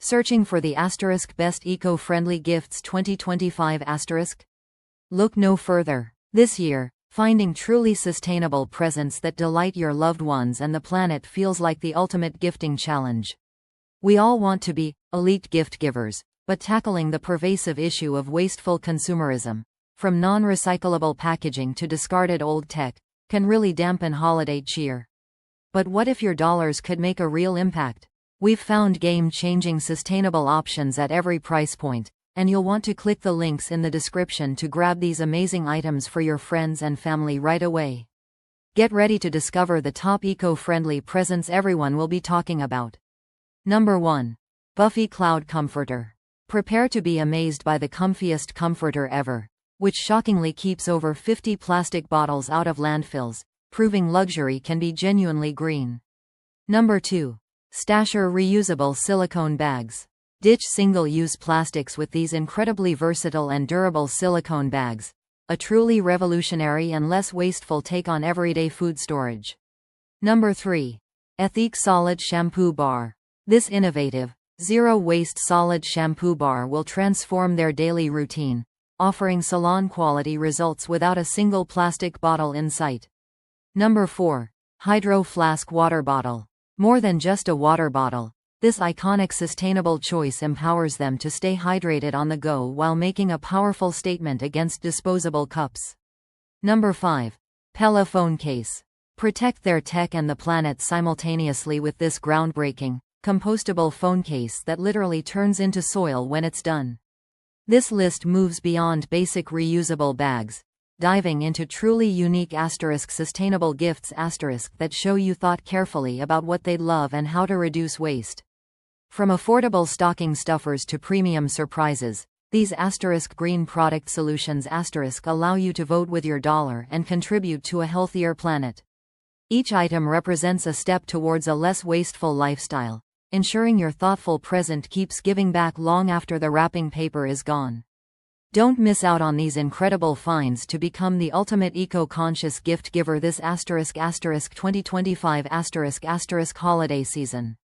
Searching for the best eco-friendly gifts 2025 asterisk? Look no further. This year, finding truly sustainable presents that delight your loved ones and the planet feels like the ultimate gifting challenge. We all want to be elite gift givers, but tackling the pervasive issue of wasteful consumerism, from non-recyclable packaging to discarded old tech, can really dampen holiday cheer. But what if your dollars could make a real impact? We've found game-changing sustainable options at every price point, and you'll want to click the links in the description to grab these amazing items for your friends and family right away. Get ready to discover the top eco-friendly presents everyone will be talking about. Number 1. Buffy Cloud Comforter. Prepare to be amazed by the comfiest comforter ever, which shockingly keeps over 50 plastic bottles out of landfills, proving luxury can be genuinely green. Number 2. Stasher Reusable Silicone Bags. Ditch single-use plastics with these incredibly versatile and durable silicone bags, a truly revolutionary and less wasteful take on everyday food storage. Number 3. Ethique Solid Shampoo Bar. This innovative, zero-waste solid shampoo bar will transform their daily routine, offering salon-quality results without a single plastic bottle in sight. Number 4. Hydro Flask Water Bottle. More than just a water bottle, this iconic sustainable choice empowers them to stay hydrated on the go while making a powerful statement against disposable cups. Number 5. Pela Phone Case. Protect their tech and the planet simultaneously with this groundbreaking, compostable phone case that literally turns into soil when it's done. This list moves beyond basic reusable bags, diving into truly unique sustainable gifts that show you thought carefully about what they'd love and how to reduce waste. From affordable stocking stuffers to premium surprises, these green product solutions allow you to vote with your dollar and contribute to a healthier planet. Each item represents a step towards a less wasteful lifestyle, ensuring your thoughtful present keeps giving back long after the wrapping paper is gone. Don't miss out on these incredible finds to become the ultimate eco-conscious gift giver this **2025** holiday season.